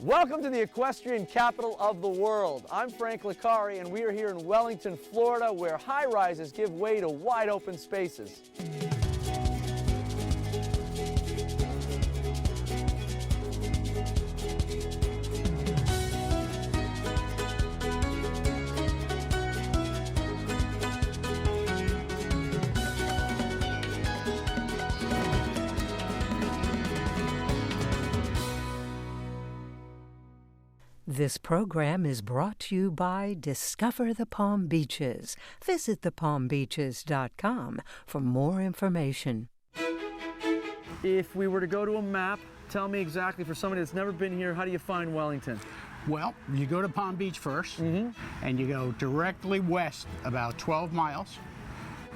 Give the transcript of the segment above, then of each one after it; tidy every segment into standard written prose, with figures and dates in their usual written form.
Welcome to the equestrian capital of the world. I'm Frank Licari, and we are here in Wellington, Florida, where high-rises give way to wide open spaces. This program is brought to you by Discover the Palm Beaches. Visit thepalmbeaches.com for more information. If we were to go to a map, tell me exactly, for somebody that's never been here, how do you find Wellington? Well, you go to Palm Beach first, and you go directly west about 12 miles,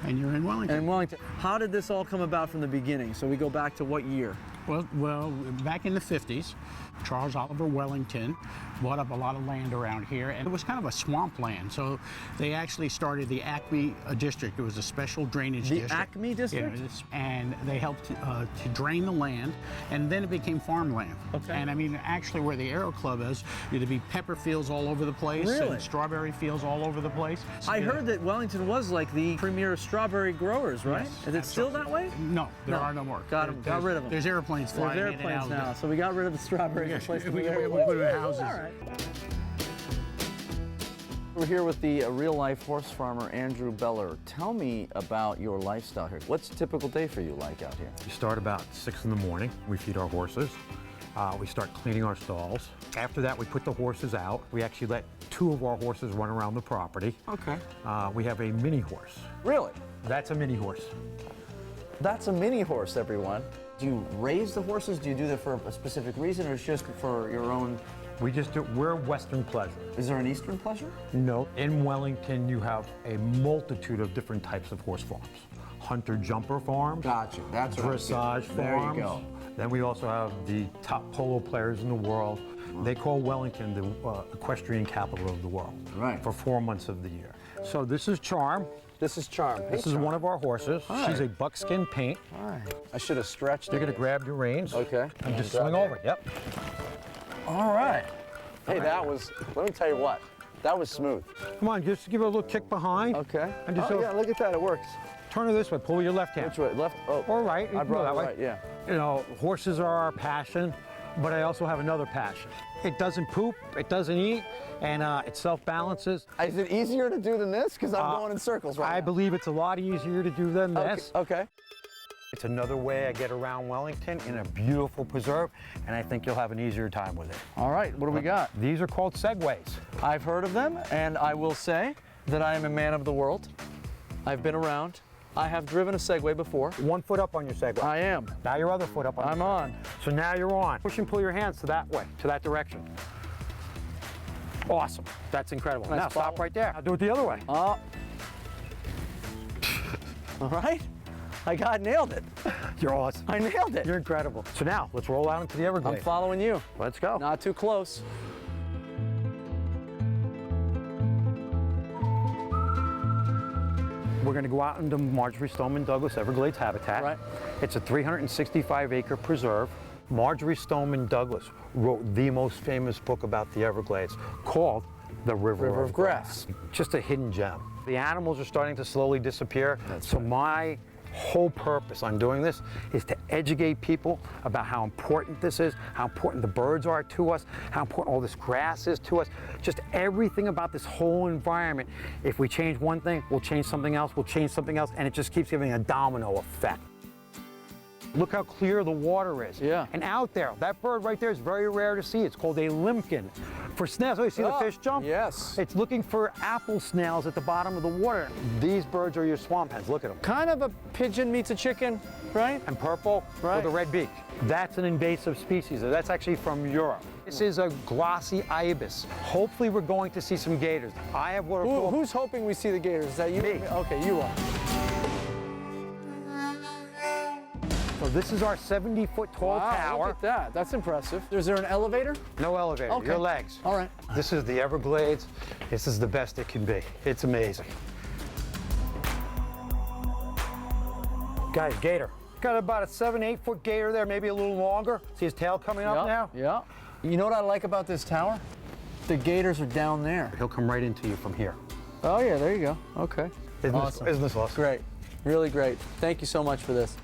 and you're in Wellington. And Wellington. How did this all come about from the beginning? So we go back to what year? Well, back in the 50s, Charles Oliver Wellington bought up a lot of land around here, and it was kind of a swamp land. So they actually started the Acme district. It was a special drainage district. The Acme district? Yeah, and they helped to drain the land, and then it became farmland. Okay. And I mean, actually where the Aero Club is, there'd be pepper fields all over the place, Really? and strawberry fields all over the place. I heard that Wellington was like the premier strawberry growers, right? Yes, Is it still that way? No, there are no more. Got rid of them. There's airplanes flying There's in and airplanes out. now, so we got rid of the strawberries. Yeah, replaced them we with put airplanes. them in houses. All right. We're here with the real-life horse farmer, Andrew Beller. Tell me about your lifestyle here. What's a typical day for you like out here? We start about 6 in the morning. We feed our horses. We start cleaning our stalls. After that, we put the horses out. We actually let 2 of our horses run around the property. Okay. We have a mini horse. Really? That's a mini horse. That's a mini horse, everyone. Do you raise the horses? Do you do that for a specific reason, or it's just for your own? We just do, we're Western pleasure. Is there an Eastern pleasure? No. In Wellington, you have a multitude of different types of horse farms. Hunter-jumper farms. Gotcha. That's what I was Dressage getting. There you farms. go. Then we also have the top polo players in the world. They call Wellington the equestrian capital of the world. Right. For 4 months of the year. So this is Charm. This is Charm. This is one of our horses. All She's right. a buckskin paint. All right. I should have stretched You're it. going to grab your reins. Okay. And just grab swing it. over. Yep. All right. Hey, that was, let me tell you what, that was smooth. Come on, just give her a little kick behind. Okay. And just Oh, yeah, look at that, it works. turn her this way. Pull your left hand. Which way? Left? Oh. Or right. You I can go brought that it way. right, yeah. You know, horses are our passion, but I also have another passion. It doesn't poop, it doesn't eat, and it self-balances. Is it easier to do than this? Because I'm going in circles right now. I believe it's a lot easier to do than this. Okay. It's another way I get around Wellington in a beautiful preserve, and I think you'll have an easier time with it. All right, what do we got? These are called segways. I've heard of them, and I will say that I am a man of the world. I've been around. I have driven a Segway before. 1 foot up on your segway. I am. Now your other foot up on I'm on. So now you're on. Push and pull your hands to that way, to that direction. Awesome. That's incredible. Nice now stop follow. right there. Now do it the other way. All right. I nailed it. You're awesome. I nailed it. You're incredible. So now let's roll out into the I'm Everglades. following you. Let's go. Not too close. We're going to go out into Marjory Stoneman Douglas Everglades habitat. Right. It's a 365-acre preserve. Marjory Stoneman Douglas wrote the most famous book about the Everglades called The River of Grass. Just a hidden gem. The animals are starting to slowly disappear. So my whole purpose on doing this is to educate people about how important this is, how important the birds are to us, how important all this grass is to us, just everything about this whole environment. If we change one thing, we'll change something else, and it just keeps giving a domino effect. Look how clear the water is. Yeah. And out there, that bird right there is very rare to see. It's called a limpkin. For snails, oh, you see the fish jump? Yes. It's looking for apple snails at the bottom of the water. These birds are your swamp hens. Look at them. Kind of a pigeon meets a chicken, right? And purple with a red beak. That's an invasive species. That's actually from Europe. This is a glossy ibis. Hopefully we're going to see some gators. I have what are called... Who's hoping we see the gators? Is that you? Me. Okay, you are. So this is our 70-foot tall tower. Look at that. That's impressive. Is there an elevator? No elevator, Okay. your legs. All right. This is the Everglades. This is the best it can be. It's amazing. Guys, gator. Got about a 7-8 foot gator there, maybe a little longer. See his tail coming up now? Yeah. You know what I like about this tower? The gators are down there. He'll come right into you from here. Oh yeah, there you go. Okay. Awesome. Isn't this awesome? Great. Really great. Thank you so much for this.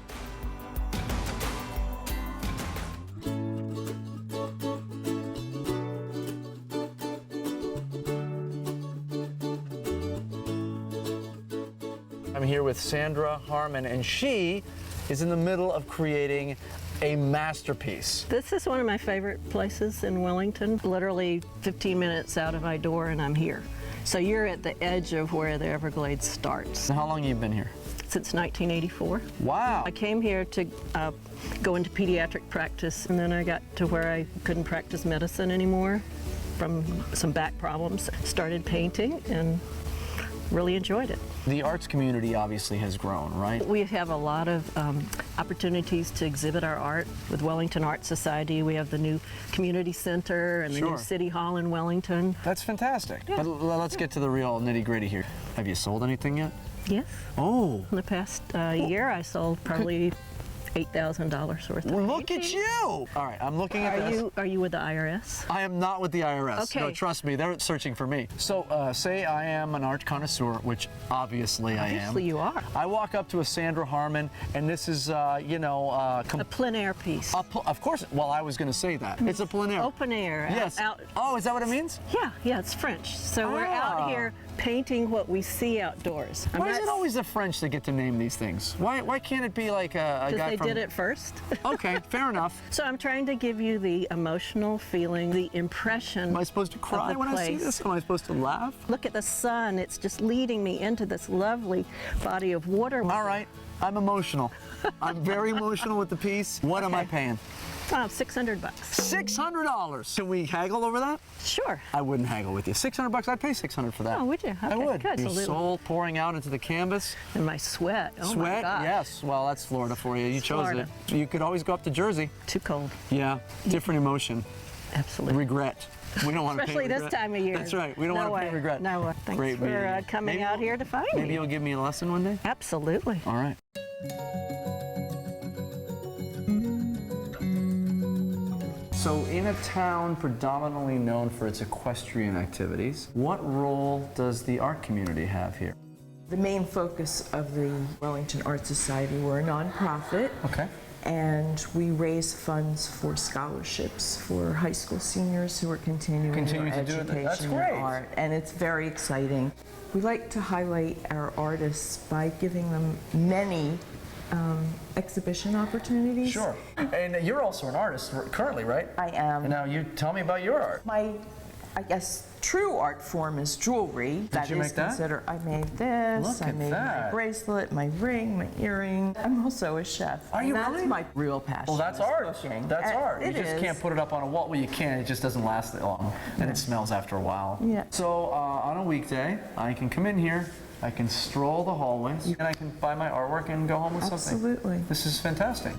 I'm here with Sandra Harman, and she is in the middle of creating a masterpiece. This is one of my favorite places in Wellington. Literally 15 minutes out of my door and I'm here. So you're at the edge of where the Everglades starts. How long have you been here? Since 1984. Wow. I came here to go into pediatric practice, and then I got to where I couldn't practice medicine anymore from some back problems. Started painting and really enjoyed it. The arts community obviously has grown, right? We have a lot of opportunities to exhibit our art with Wellington Art Society. We have the new community center and the Sure. new city hall in Wellington. That's fantastic. Yeah. But let's get to the real nitty-gritty here. Have you sold anything yet? Yes. Oh. In the past year, I sold probably $8,000 worth of Look painting. at you! All right, I'm looking at this. Are you with the IRS? I am not with the IRS. Okay. No, trust me, they're searching for me. So, say I am an art connoisseur, which obviously I am. Obviously you are. I walk up to a Sandra Harman, and this is, you know, A plein air piece. of course. Well, I was going to say that. It's a plein air. Open air. Yes. Out. Oh, is that what it means? Yeah, it's French. So we're Ah. out here painting what we see outdoors. Why is it always the French that get to name these things? Why can't it be like a Because guy they from? did it first. Okay, fair enough. So I'm trying to give you the emotional feeling, the impression. Am I supposed to cry the when I see place. this? Am I supposed to laugh? Look at the sun. It's just leading me into this lovely body of water. All right, I'm emotional. I'm very emotional with the piece. What am I Okay. paying? $600. $600. Can we haggle over that? Sure. I wouldn't haggle with you. $600. I'd pay $600 for that. Oh, would you? I Okay, would. good. Your So little- soul pouring out into the canvas. And my sweat. Oh Sweat. my gosh. Yes. Well, that's Florida for you. You chose Florida. it. You could always go up to Jersey. Too cold. Yeah. Different emotion. Absolutely. Regret. We don't want to pay Especially regret. this time of year. That's right. We don't No want to pay way. regret. No way. Thanks Great for meeting you. coming Maybe out you'll- here to find Maybe me. you'll give me a lesson one day? Absolutely. All right. So in a town predominantly known for its equestrian activities, what role does the art community have here? The main focus of the Wellington Art Society, we're a nonprofit, Okay. and we raise funds for scholarships for high school seniors who are continuing Continuing their to do it. education That's in great. art, and it's very exciting. We like to highlight our artists by giving them many exhibition opportunities. Sure. And you're also an artist currently, right? I am. Now you tell me about your art. My, I guess, true art form is jewelry. That you is make that? considered. I made this. Look I at made that. my bracelet, my ring, my earring. I'm also a chef. Are you and really? That's my real passion. Well, that's is art. cooking. That's art. You It just is. can't put it up on a wall. Well, you can. It just doesn't last that long, and it smells after a while. Yeah. So on a weekday, I can come in here, I can stroll the hallways, and I can buy my artwork and go home with something. Absolutely. This is fantastic.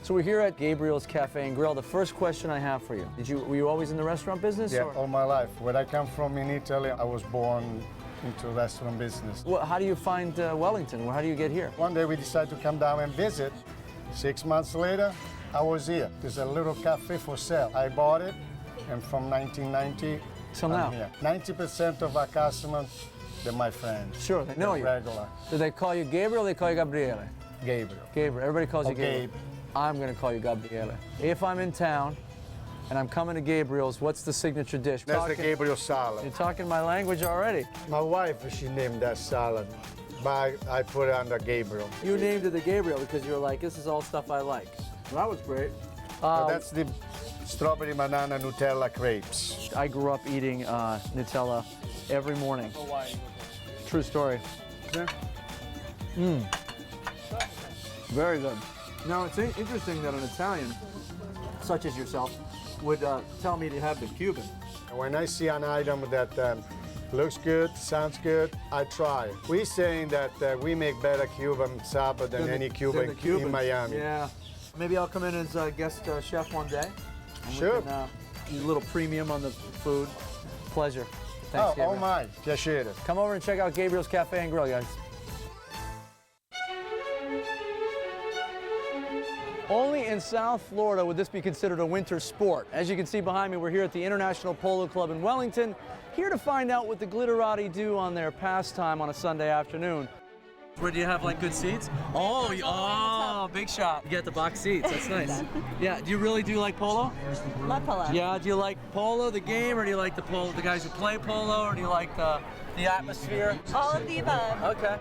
So we're here at Gabriels Cafe and Grill. The first question I have for you: were you always in the restaurant business? Yeah, or- all my life. Where I come from in Italy, I was born into restaurant business. How do you find Wellington? How do you get here? One day we decided to come down and visit. 6 months later, I was here. There's a little cafe for sale. I bought it, and from 1990, So I'm now, here. 90% of our customers, they're my friends. sure, they know They're you. regular. Do they call you Gabriel or they call you Gabriele? Gabriel. Gabriel. Everybody calls you Oh, Gabriel. Gabe. I'm going to call you Gabriele. If I'm in town and I'm coming to Gabriel's, what's the signature dish? That's the Gabriel salad. You're talking my language already. My wife, she named that salad, but I put it under Gabriel. You named it the Gabriel because you were like, this is all stuff I like. Well, that was great. So that's the strawberry banana Nutella crepes. I grew up eating Nutella every morning. True story. Very good. Now, it's interesting that an Italian, such as yourself, would tell me to have the Cuban. When I see an item that looks good, sounds good, I try. We're saying that we make better Cuban supper than any Cuban Than the Cubans. in Miami. Yeah. Maybe I'll come in as a guest chef one day. And Sure. We can, do a little premium on the food. Pleasure. Thanks, Oh, Gabriel. oh my, piacere. Come over and check out Gabriel's Cafe and Grill, guys. Only in South Florida would this be considered a winter sport. As you can see behind me, we're here at the International Polo Club in Wellington, here to find out what the glitterati do on their pastime on a Sunday afternoon. Where do you have like good seats? Oh, big shot. You get the box seats, that's nice. Yeah, do you really do like polo? Love polo. Yeah, do you like polo, the game, or do you like the guys who play polo, or do you like the atmosphere? All of the above. Okay.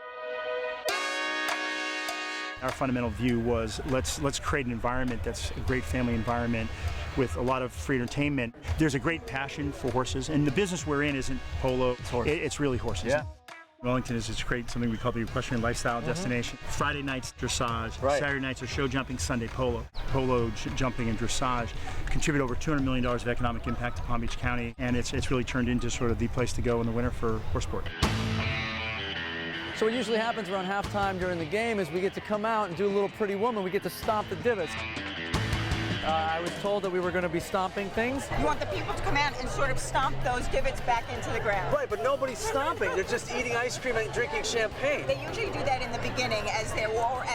Our fundamental view was let's create an environment that's a great family environment with a lot of free entertainment. There's a great passion for horses, and the business we're in isn't polo, it's really horses. Yeah. Wellington is something we call the equestrian lifestyle destination. Friday nights dressage, Saturday nights are show jumping, Sunday polo. Polo, jumping, and dressage contribute over $200 million of economic impact to Palm Beach County, and it's really turned into sort of the place to go in the winter for horse sport. So what usually happens around halftime during the game is we get to come out and do a little Pretty Woman. We get to stomp the divots. I was told that we were going to be stomping things. You want the people to come out and sort of stomp those divots back into the ground. Right, but nobody's stomping. They're just eating ice cream and drinking champagne. They usually do that in the begining as they're walking.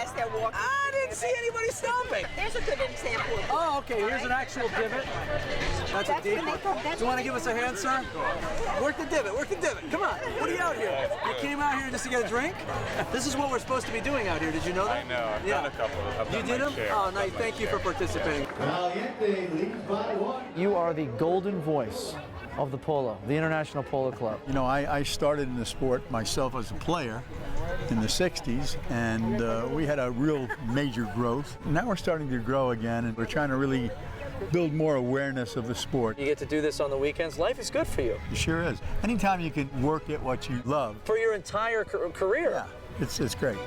I didn't see anybody stomping. There's a good example of it. Oh, okay, here's an actual divot. That's a deep one. Do you want to give us a hand, sir? Work the divot, Come on, what are you out here? You came out here just to get a drink? This is what we're supposed to be doing out here. Did you know that? I know, I've done a couple. You did them? Oh, nice, thank you for participating. You are the golden voice of the polo, the International Polo Club. You know, I started in the sport myself as a player in the 60s, and we had a real major growth. Now we're starting to grow again, and we're trying to really build more awareness of the sport. You get to do this on the weekends. Life is good for you. It sure is. Anytime you can work at what you love. For your entire career. Yeah, it's great.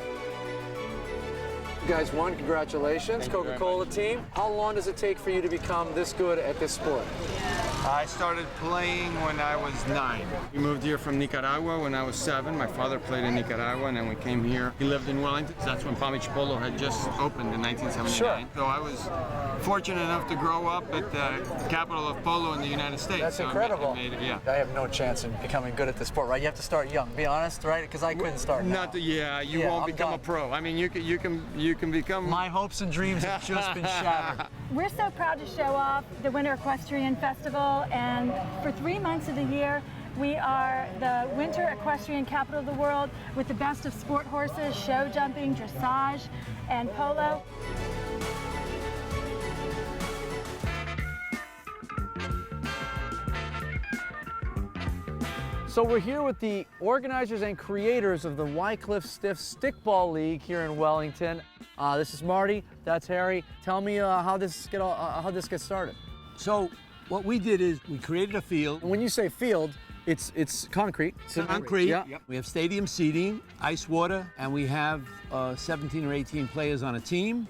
You guys won, congratulations. Coca-Cola team. How long does it take for you to become this good at this sport? I started playing when I was 9. We moved here from Nicaragua when I was 7. My father played in Nicaragua, and then we came here. He lived in Wellington. That's when Palm Beach Polo had just opened in 1979. Sure. So I was fortunate enough to grow up at the capital of polo in the United States. That's so incredible. Yeah. I have no chance in becoming good at this sport, right? You have to start young. Be honest, right? Because I couldn't start now. You won't become a pro. I mean, you can become. My hopes and dreams have just been shattered. We're so proud to show off the Winter Equestrian Festival, and for 3 months of the year, we are the winter equestrian capital of the world with the best of sport horses, show jumping, dressage, and polo. So we're here with the organizers and creators of the Wycliffe Stiff Stickball League here in Wellington. This is Marty, that's Harry. Tell me how this gets started. So what we did is we created a field. And when you say field, it's concrete. Concrete. Yeah. Yep. We have stadium seating, ice water, and we have 17 or 18 players on a team.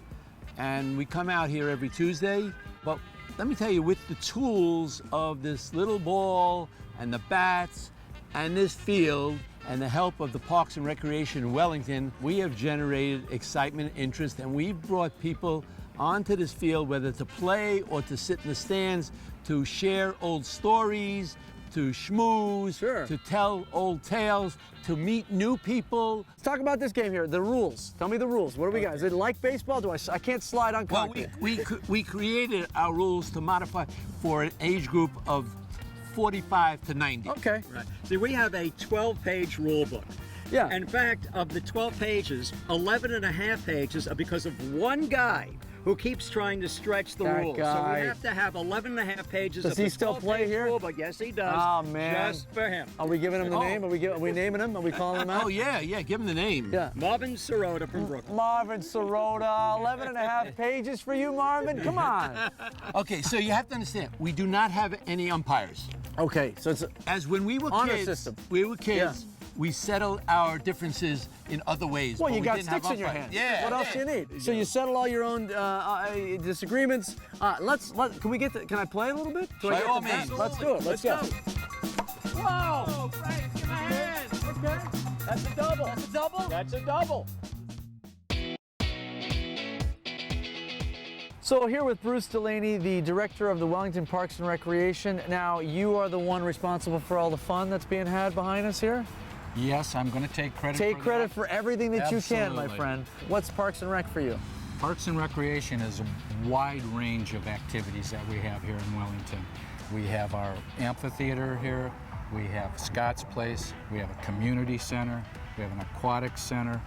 And we come out here every Tuesday. But let me tell you, with the tools of this little ball and the bats and this field, and the help of the Parks and Recreation in Wellington, we have generated excitement, interest, and we've brought people onto this field, whether to play or to sit in the stands, to share old stories, to schmooze, to tell old tales, to meet new people. Let's talk about this game here, the rules. Tell me the rules. What do we got? Is it like baseball? I can't slide on concrete. Well, we created our rules to modify for an age group of 45 to 90. Okay. Right. See, we have a 12-page rule book. Yeah. In fact, of the 12 pages, 11 and a half pages are because of one guy who keeps trying to stretch the rules. So we have to have 11 and a half pages Does of he the still play here? rule book. Yes, he does. Oh, man. Just for him. Are we giving him the name? Are we naming him? Are we calling him out? Oh, yeah, give him the name. Yeah. Marvin Sirota from Brooklyn. Marvin Sirota, 11 and a half pages for you, Marvin? Come on. Okay, so you have to understand, we do not have any umpires. Okay, so it's as when we were honor kids. system. We settled our differences in other ways. Well, but you we got didn't have sticks in your umpires. hand. Yeah. What else do you need? So you settle all your own disagreements. Can we get? Can I play a little bit? By all means. Let's do it. Let's go. Whoa! Frank, give me a hand. Okay. That's a double. That's a double? That's a double. So here with Bruce Delaney, the director of the Wellington Parks and Recreation. Now, you are the one responsible for all the fun that's being had behind us here? Yes, I'm going to take credit for everything that you can, my Absolutely. friend. What's Parks and Rec for you? Parks and Recreation is a wide range of activities that we have here in Wellington. We have our amphitheater here, we have Scott's Place, we have a community center, we have an aquatic center,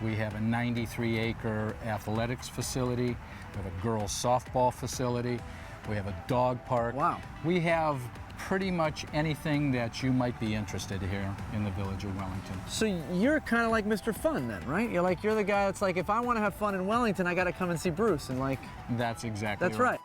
we have a 93-acre athletics facility, we have a girls softball facility, we have a dog park. Wow. We have pretty much anything that you might be interested in here in the village of Wellington. So you're kind of like Mr. Fun then, right? You're the guy that's like, if I want to have fun in Wellington, I got to come and see Bruce, and like. That's exactly That's right.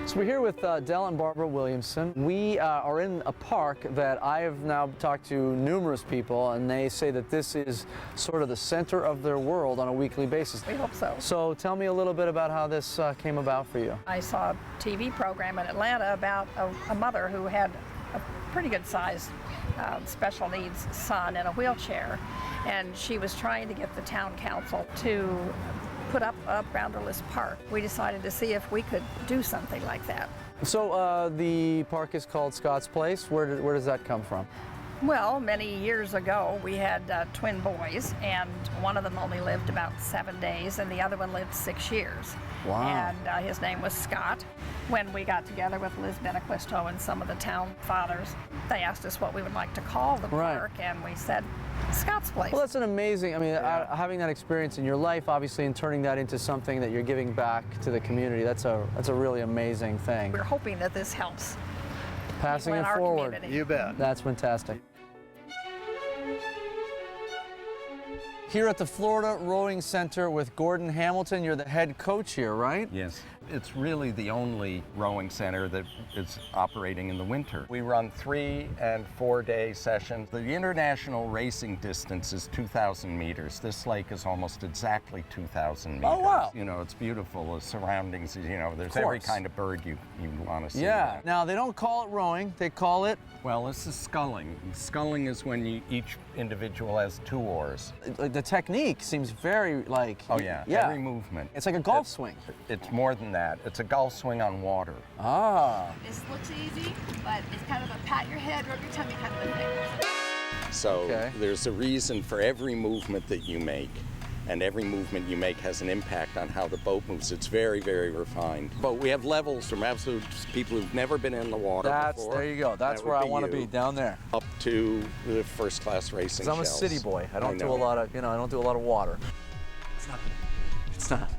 So we're here with Dell and Barbara Williamson. We are in a park that I have now talked to numerous people, and they say that this is sort of the center of their world on a weekly basis. We hope so. So tell me a little bit about how this came about for you. I saw a TV program in Atlanta about a mother who had a pretty good sized special needs son in a wheelchair, and she was trying to get the town council to put up a boundaryless park. We decided to see if we could do something like that. So the park is called Scott's Place. Where does that come from? Well, many years ago, we had twin boys, and one of them only lived about 7 days, and the other one lived 6 years. Wow. And his name was Scott. When we got together with Liz Benequisto and some of the town fathers, they asked us what we would like to call the park, and we said, Scott's Place. Well, that's an amazing, I mean, having that experience in your life, obviously, and turning that into something that you're giving back to the community, that's a really amazing thing. We're hoping that this helps. Passing it forward. Community. You bet. That's fantastic. Here at the Florida Rowing Center with Gordon Hamilton, you're the head coach here, right? Yes. It's really the only rowing center that is operating in the winter. We run 3- and 4-day sessions. The international racing distance is 2,000 meters. This lake is almost exactly 2,000 meters. Oh, wow. You know, it's beautiful. The surroundings, you know, there's every kind of bird you want to see. Yeah. there. Now, they don't call it rowing, they call it? Well, this is sculling. Sculling is when each individual has 2 oars. The technique seems very like... Oh, yeah. Every movement. It's like a golf swing. It's more than that. It's a golf swing on water. Ah. This looks easy, but it's kind of a pat your head, rub your tummy kind of a thing. So there's a reason for every movement that you make, and every movement you make has an impact on how the boat moves. It's very, very refined. But we have levels from absolute people who've never been in the water before. There you go. That's where I want to be, down there. Up to the first-class racing. I'm a city boy. I don't do a lot of, I don't do a lot of water. It's not. It's not.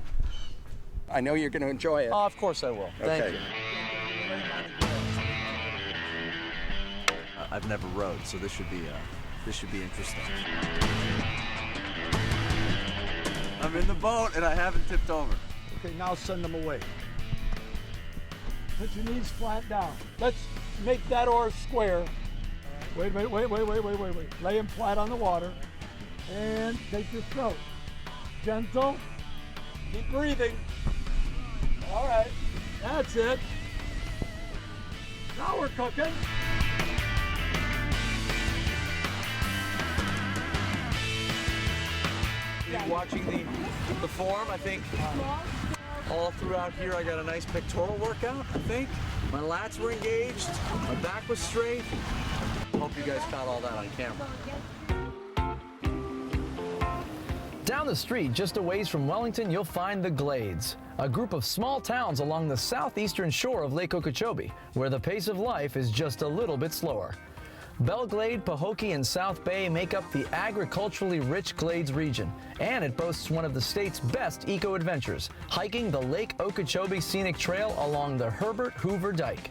I know you're going to enjoy it. Oh, of course I will. Thank you. I've never rowed, so this should be interesting. I'm in the boat and I haven't tipped over. Okay, now send them away. Put your knees flat down. Let's make that oar square. Wait. Lay them flat on the water. And take your stroke. Gentle. Keep breathing. All right, that's it. Now we're cooking. Watching the form, I think all throughout here I got a nice pectoral workout, I think. My lats were engaged, my back was straight. Hope you guys caught all that on camera. Down the street, just a ways from Wellington, you'll find the Glades, a group of small towns along the southeastern shore of Lake Okeechobee, where the pace of life is just a little bit slower. Belle Glade, Pahokee, and South Bay make up the agriculturally rich Glades region, and it boasts one of the state's best eco-adventures, hiking the Lake Okeechobee Scenic Trail along the Herbert Hoover Dike.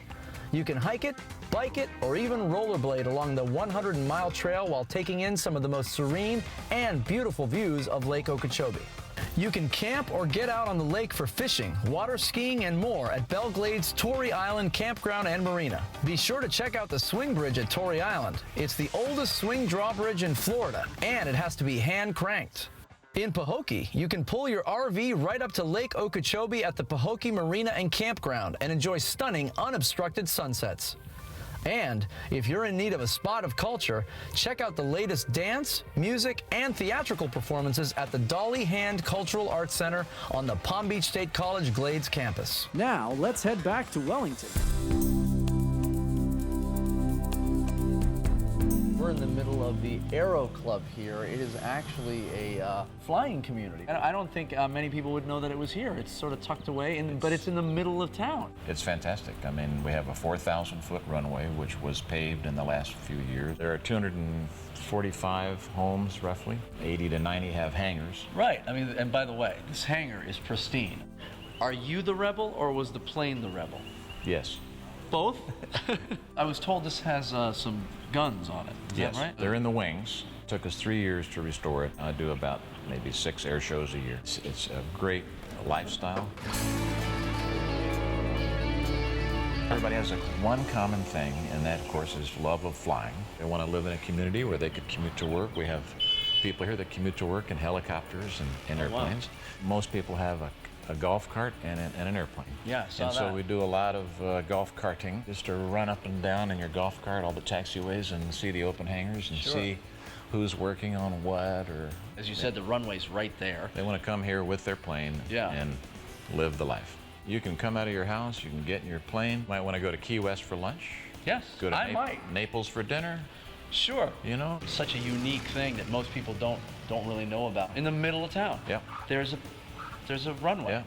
You can hike it, bike it, or even rollerblade along the 100-mile trail while taking in some of the most serene and beautiful views of Lake Okeechobee. You can camp or get out on the lake for fishing, water skiing, and more at Belle Glade's Torrey Island Campground and Marina. Be sure to check out the swing bridge at Torrey Island. It's the oldest swing drawbridge in Florida, and it has to be hand-cranked. In Pahokee, you can pull your RV right up to Lake Okeechobee at the Pahokee Marina and Campground and enjoy stunning, unobstructed sunsets. And if you're in need of a spot of culture, check out the latest dance, music, and theatrical performances at the Dolly Hand Cultural Arts Center on the Palm Beach State College Glades campus. Now, let's head back to Wellington. We're in the middle of the Aero Club here. It is actually a flying community. And I don't think many people would know that it was here. It's sort of tucked away, but it's in the middle of town. It's fantastic. I mean, we have a 4,000-foot runway, which was paved in the last few years. There are 245 homes, roughly. 80 to 90 have hangars. Right. I mean, and by the way, this hangar is pristine. Are you the rebel, or was the plane the rebel? Yes. Both? I was told this has some guns on it. Is Yes, that right? they're in the wings. It took us 3 years to restore it. I do about maybe 6 air shows a year. It's a great lifestyle. Everybody has one common thing, and that, of course, is love of flying. They want to live in a community where they could commute to work. We have people here that commute to work in helicopters and in airplanes. Wow. Most people have a golf cart and an airplane. Yeah, I saw and so that. we do a lot of golf carting, just to run up and down in your golf cart, all the taxiways, and see the open hangars and Sure. see who's working on what. Or as you said, the runway's right there. They want to come here with their plane and live the life. You can come out of your house, you can get in your plane. Might want to go to Key West for lunch. Yes, Go to I might. Naples for dinner. Sure. You know, It's such a unique thing that most people don't really know about. In the middle of town. Yeah. There's a runway. Yeah.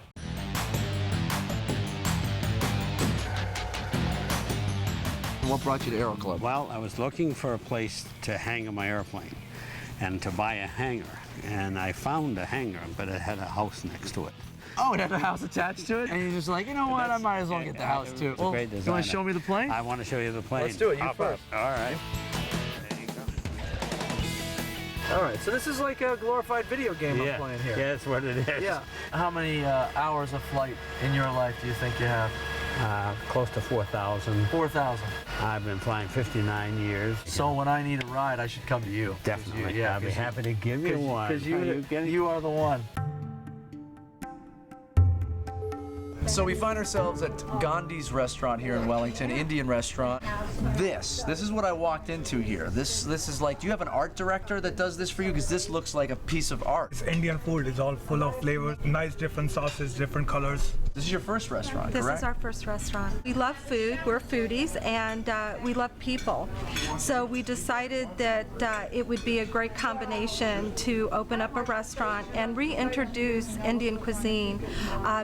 What brought you to Aero Club? Well, I was looking for a place to hang my airplane and to buy a hangar. And I found a hangar, but it had a house next to it. Oh, it had a house attached to it? And you're just like, you know what, I might as well get the house too. It's a great design. You want to show me the plane? I want to show you the plane. Let's do it, you Hop first. up. All right. All right, so this is like a glorified video game I'm playing here. Yeah, that's what it is. Yeah. How many hours of flight in your life do you think you have? Close to 4,000. 4,000. I've been flying 59 years. So when I need a ride, I should come to you. Definitely. I'll be happy to give you one. Because you are the one. So we find ourselves at Gandhis Restaurant here in Wellington, Indian restaurant. This is what I walked into here. This is like, do you have an art director that does this for you? Because this looks like a piece of art. It's Indian food. It's all full of flavor, nice different sauces, different colors. This is your first restaurant, correct? This is our first restaurant. We love food, we're foodies, and we love people. So we decided that it would be a great combination to open up a restaurant and reintroduce Indian cuisine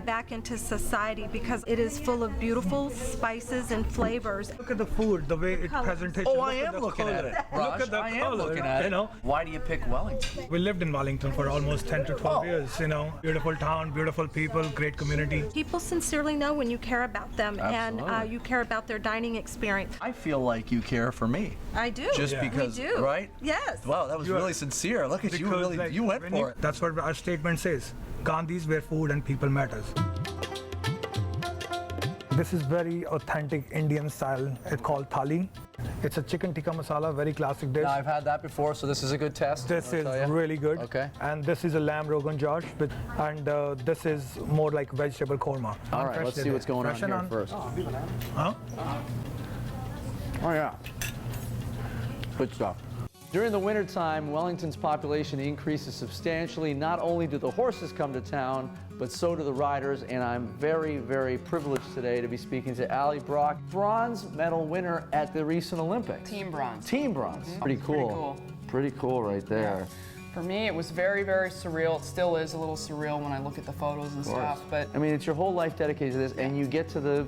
back into society, because it is full of beautiful spices and flavors. Look at the food, the way it presentation. Oh, I am looking at it, Raj. Look at the I am color, looking at it. you know. Why do you pick Wellington? We lived in Wellington for almost 10 to 12 years, you know. Beautiful town, beautiful people, great community. People sincerely know when you care about them. Absolutely. And you care about their dining experience. I feel like you care for me. I do. Just because, we do. right? Yes. Wow, that was really sincere. Look at you, Because, really, like, you went when for it. That's what our statement says. Gandhis, where food and people matters. This is very authentic Indian style. It's called thali. It's a chicken tikka masala, very classic dish. Now, I've had that before, so this is a good test. This I'll is tell ya. really good. Okay. And this is a lamb rogan josh, and this is more like vegetable korma. All right, let's see what's going on here first. Huh? Oh, yeah. Good stuff. During the wintertime, Wellington's population increases substantially. Not only do the horses come to town, but so do the riders, and I'm very, very privileged today to be speaking to Allie Brock, bronze medal winner at the recent Olympics. Team bronze. Team bronze. Pretty cool. Pretty cool right there. For me, it was very, very surreal. It still is a little surreal when I look at the photos and stuff, but I mean, it's your whole life dedicated to this, and you get to the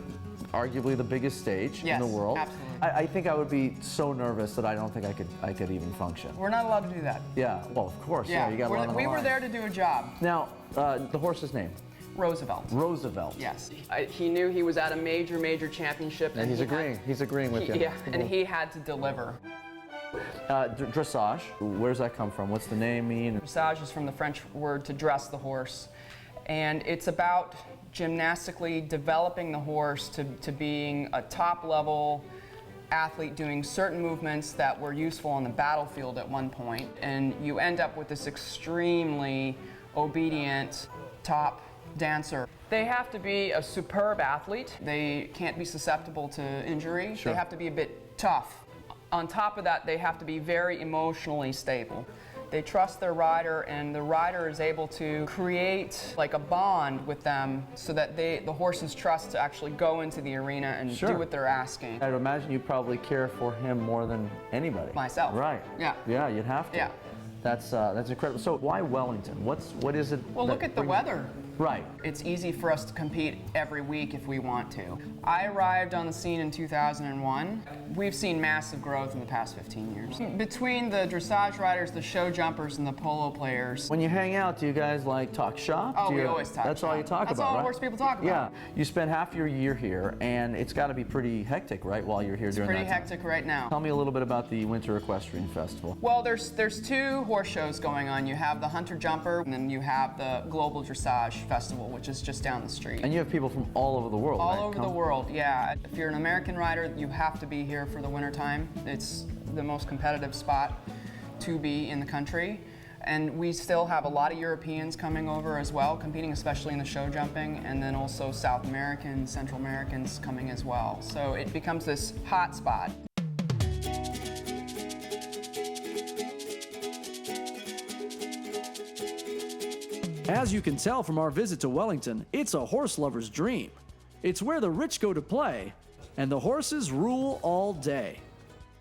arguably the biggest stage in the world. Absolutely. I think I would be so nervous that I don't think I could even function. we're not allowed to do that. Yeah, well, of course. Yeah, you got a lot on the we were line. there to do a job. Now, the horse's name? Roosevelt. Roosevelt. Yes. He knew he was at a major, major championship. And he's agreeing. He's agreeing with you. Yeah, and he had to deliver. Dressage. Where's that come from? What's the name mean? Dressage is from the French word to dress the horse, and it's about gymnastically developing the horse to being a top-level athlete doing certain movements that were useful on the battlefield at one point, and you end up with this extremely obedient top dancer. They have to be a superb athlete. They can't be susceptible to injury. Sure. They have to be a bit tough. On top of that, they have to be very emotionally stable. They trust their rider, and the rider is able to create like a bond with them so that the horses trust to actually go into the arena and do what they're asking. I'd imagine you probably care for him more than anybody. Myself. Right. Yeah. Yeah, you'd have to. Yeah. That's incredible. So why Wellington? What is it? Well, look at the weather. Right. It's easy for us to compete every week if we want to. I arrived on the scene in 2001. We've seen massive growth in the past 15 years. Between the dressage riders, the show jumpers, and the polo players. When you hang out, do you guys like talk shop? Oh, we always talk That's shop. all you talk That's about, all right? horse people talk about. Yeah. You spend half your year here, and it's got to be pretty hectic, right, while you're here during that time? It's pretty hectic right now. Tell me a little bit about the Winter Equestrian Festival. Well, there's two horse shows going on. You have the Hunter Jumper, and then you have the Global Dressage Festival, which is just down the street. And you have people from all over the world, right? All over the world, yeah. If you're an American rider, you have to be here for the winter time. It's the most competitive spot to be in the country. And we still have a lot of Europeans coming over as well, competing, especially in the show jumping, and then also South Americans, Central Americans coming as well. So it becomes this hot spot. As you can tell from our visit to Wellington, it's a horse lover's dream. It's where the rich go to play, and the horses rule all day.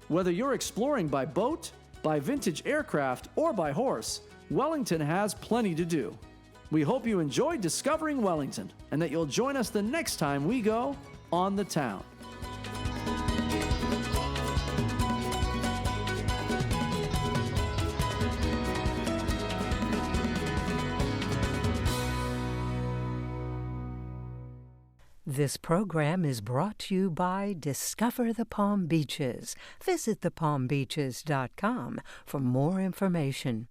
Whether you're exploring by boat, by vintage aircraft, or by horse, Wellington has plenty to do. We hope you enjoyed discovering Wellington, and that you'll join us the next time we go on the town. This program is brought to you by Discover the Palm Beaches. Visit thepalmbeaches.com for more information.